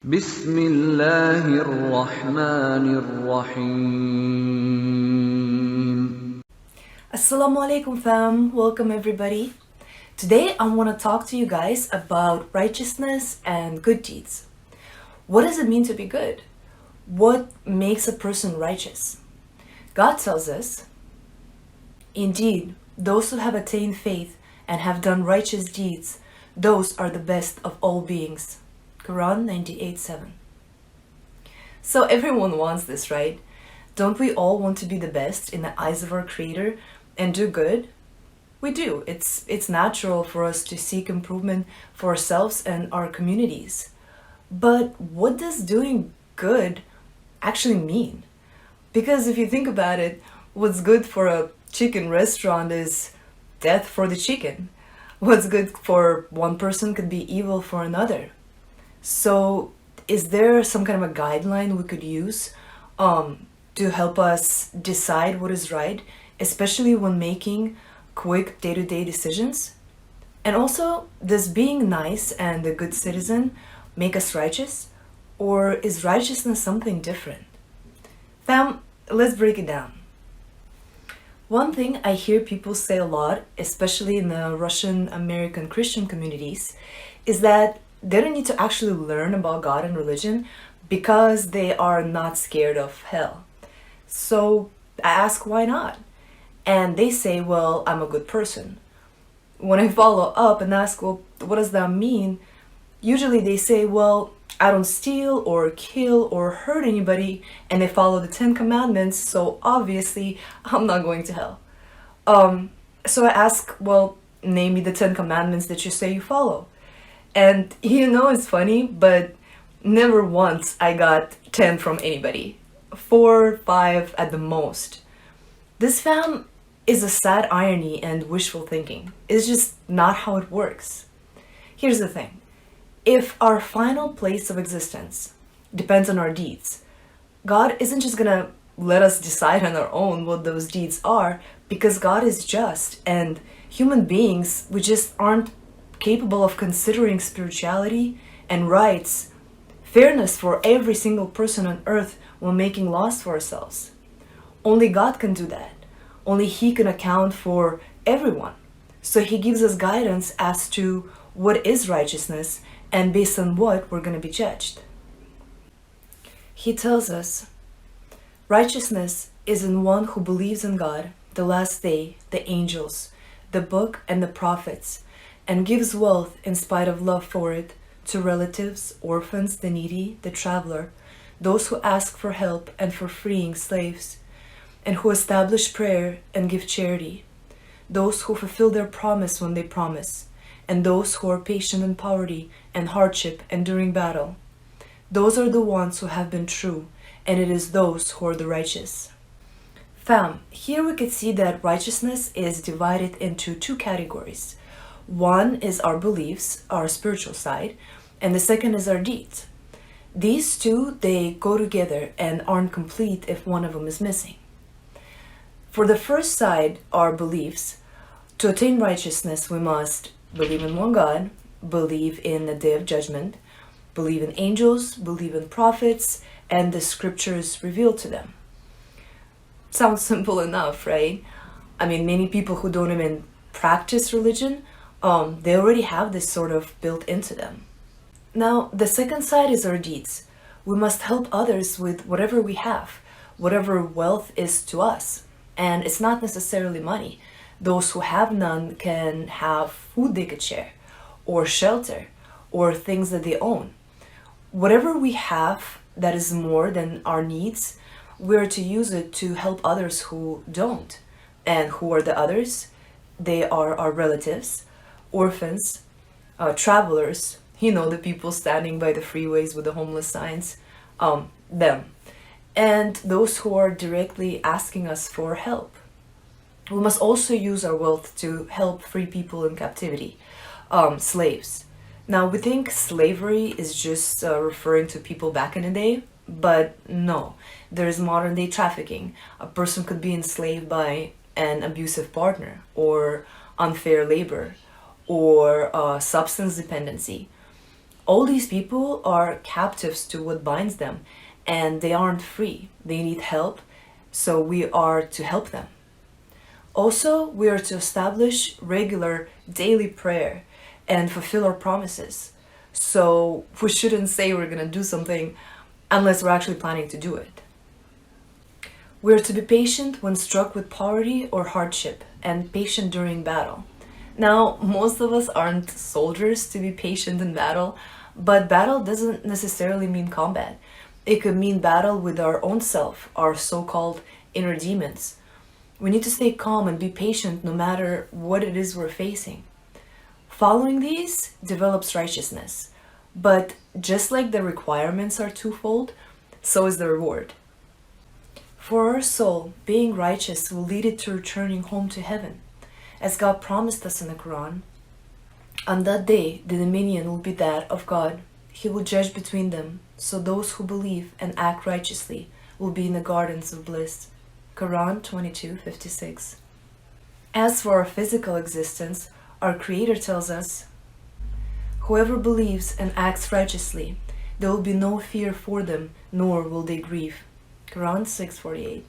بسم الله الرحمن الرحيم. Assalamu alaikum fam, welcome everybody. Today I want to talk to you guys about righteousness and good deeds. What does it mean to be good? What makes a person righteous? God tells us, indeed, those who have attained faith and have done righteous deeds, those are the best of all beings. Quran 98:7. So everyone wants this, right? Don't we all want to be the best in the eyes of our Creator and do good? We do. It's natural for us to seek improvement for ourselves and our communities. But what does doing good actually mean? Because if you think about it, what's good for a chicken restaurant is death for the chicken. What's good for one person could be evil for another. So is there some kind of a guideline we could use to help us decide what is right, especially when making quick day-to-day decisions? And also, does being nice and a good citizen make us righteous? Or is righteousness something different? Fam, let's break it down. One thing I hear people say a lot, especially in the Russian American Christian communities, is that they don't need to actually learn about God and religion because they are not scared of hell. So I ask, why not? And they say, well, I'm a good person. When I follow up and ask, well, what does that mean? Usually they say, well, I don't steal or kill or hurt anybody, and they follow the 10 Commandments, so obviously I'm not going to hell. So I ask, well, name me the 10 Commandments that you say you follow. And it's funny, but never once I got 10 from anybody. 4, 5 at the most. This fam is a sad irony and wishful thinking. It's just not how it works. Here's the thing. If our final place of existence depends on our deeds, God isn't just gonna let us decide on our own what those deeds are, because God is just, and human beings, we just aren't capable of considering spirituality and rights, fairness for every single person on earth when making laws for ourselves. Only God can do that. Only He can account for everyone. So He gives us guidance as to what is righteousness and based on what we're going to be judged. He tells us, righteousness is in one who believes in God, the last day, the angels, the book, and the prophets, and gives wealth in spite of love for it to relatives, orphans, the needy, the traveler, those who ask for help and for freeing slaves, and who establish prayer and give charity, those who fulfill their promise when they promise, and those who are patient in poverty and hardship and during battle. Those are the ones who have been true, and it is those who are the righteous. Fam, here we could see that righteousness is divided into two categories. One is our beliefs, our spiritual side, and the second is our deeds. These two, they go together and aren't complete if one of them is missing. For the first side, our beliefs, to attain righteousness, we must believe in one God, believe in the day of judgment, believe in angels, believe in prophets, and the scriptures revealed to them. Sounds simple enough, right? I mean, many people who don't even practice religion, they already have this sort of built into them. Now, the second side is our deeds. We must help others with whatever we have, whatever wealth is to us. And it's not necessarily money. Those who have none can have food they could share, or shelter, or things that they own. Whatever we have that is more than our needs, we're to use it to help others who don't. And who are the others? They are our relatives, orphans, travelers, the people standing by the freeways with the homeless signs, them. And those who are directly asking us for help. We must also use our wealth to help free people in captivity, slaves. Now, we think slavery is just referring to people back in the day, but no, there's modern day trafficking. A person could be enslaved by an abusive partner, or unfair labor, or substance dependency. All these people are captives to what binds them, and they aren't free. They need help, so we are to help them. Also, we are to establish regular daily prayer and fulfill our promises. So we shouldn't say we're going to do something unless we're actually planning to do it. We are to be patient when struck with poverty or hardship, and patient during battle. Now, most of us aren't soldiers to be patient in battle, but battle doesn't necessarily mean combat. It could mean battle with our own self, our so-called inner demons. We need to stay calm and be patient no matter what it is we're facing. Following these develops righteousness. But just like the requirements are twofold, so is the reward. For our soul, being righteous will lead it to returning home to heaven. As God promised us in the Quran, on that day the dominion will be that of God. He will judge between them, so those who believe and act righteously will be in the gardens of bliss. Quran 22:56. As for our physical existence, our Creator tells us, whoever believes and acts righteously, there will be no fear for them, nor will they grieve. Quran 6:48.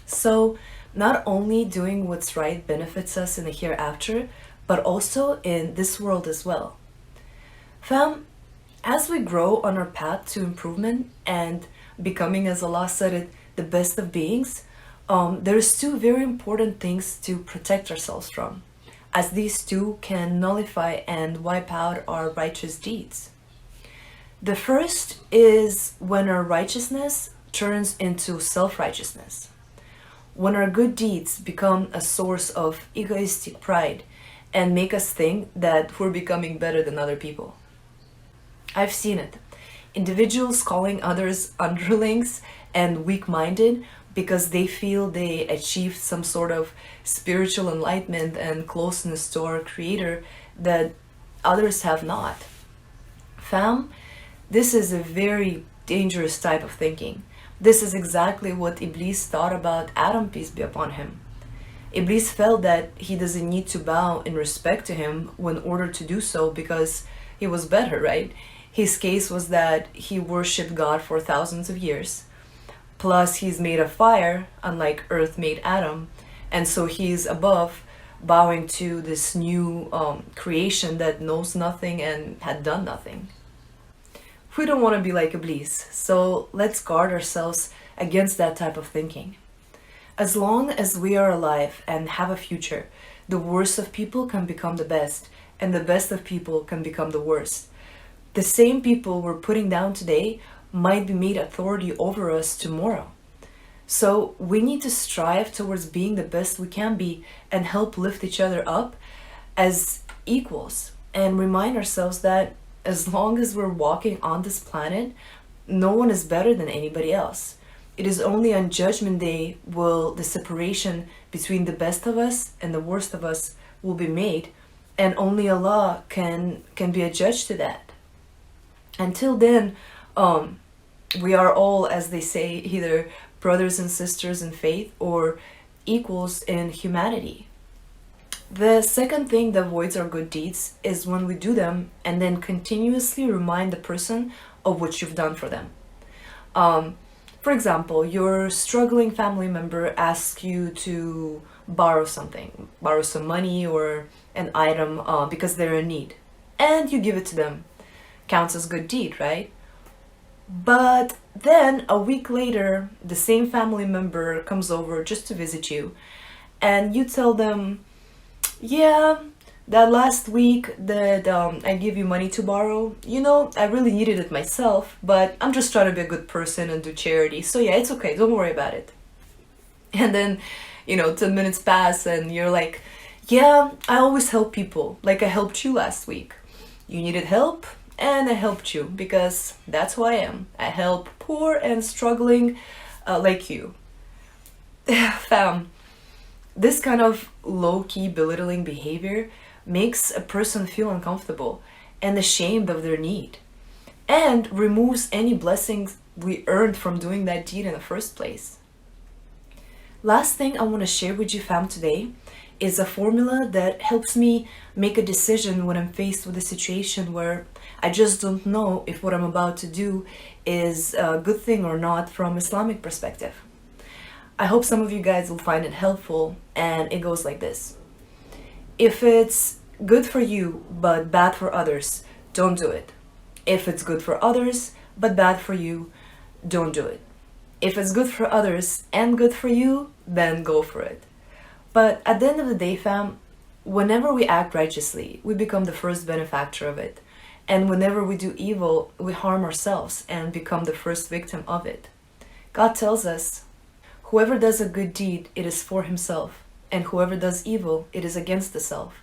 So, not only doing what's right benefits us in the hereafter, but also in this world as well. Fam, as we grow on our path to improvement and becoming, as Allah said it, the best of beings, there's two very important things to protect ourselves from, as these two can nullify and wipe out our righteous deeds. The first is when our righteousness turns into self-righteousness. When our good deeds become a source of egoistic pride and make us think that we're becoming better than other people. I've seen it. Individuals calling others underlings and weak-minded because they feel they achieved some sort of spiritual enlightenment and closeness to our Creator that others have not. Fam, this is a very dangerous type of thinking. This is exactly what Iblis thought about Adam, peace be upon him. Iblis felt that he doesn't need to bow in respect to him when ordered to do so because he was better, right? His case was that he worshipped God for thousands of years. Plus, he's made of fire, unlike Earth made Adam. And so he's above, bowing to this new creation that knows nothing and had done nothing. We don't want to be like Iblis, so let's guard ourselves against that type of thinking. As long as we are alive and have a future, the worst of people can become the best, and the best of people can become the worst. The same people we're putting down today might be made authority over us tomorrow. So we need to strive towards being the best we can be and help lift each other up as equals, and remind ourselves that as long as we're walking on this planet, no one is better than anybody else. It is only on Judgment Day will the separation between the best of us and the worst of us will be made, and only Allah can be a judge to that. Until then, we are all, as they say, either brothers and sisters in faith or equals in humanity. The second thing that voids our good deeds is when we do them and then continuously remind the person of what you've done for them. For example, your struggling family member asks you to borrow something, borrow some money or an item because they're in need, and you give it to them. Counts as good deed, right? But then a week later, the same family member comes over just to visit you, and you tell them, yeah, that last week that I gave you money to borrow, I really needed it myself, but I'm just trying to be a good person and do charity. So yeah, it's okay. Don't worry about it. And then, 10 minutes pass and you're like, yeah, I always help people. Like I helped you last week. You needed help and I helped you because that's who I am. I help poor and struggling like you. Fam, this kind of low-key belittling behavior makes a person feel uncomfortable and ashamed of their need, and removes any blessings we earned from doing that deed in the first place. Last thing I want to share with you, fam, today is a formula that helps me make a decision when I'm faced with a situation where I just don't know if what I'm about to do is a good thing or not from Islamic perspective. I hope some of you guys will find it helpful, and it goes like this. If it's good for you but bad for others, don't do it. If it's good for others but bad for you, don't do it. If it's good for others and good for you, then go for it. But at the end of the day, fam, whenever we act righteously, we become the first benefactor of it. And whenever we do evil, we harm ourselves and become the first victim of it. God tells us, whoever does a good deed, it is for himself, and whoever does evil, it is against the self.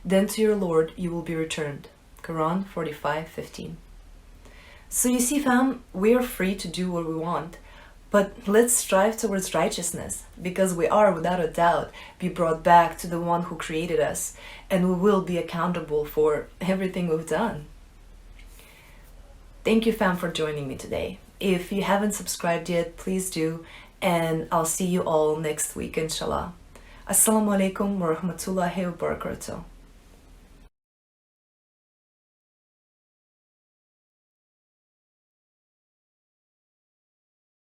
Then to your Lord you will be returned. Quran 45:15. So you see, fam, we are free to do what we want, but let's strive towards righteousness, because we are, without a doubt, be brought back to the one who created us, and we will be accountable for everything we've done. Thank you, fam, for joining me today. If you haven't subscribed yet, please do, and I'll see you all next week, inshallah. Assalamu alaikum wa rahmatullahi wa barakatuh.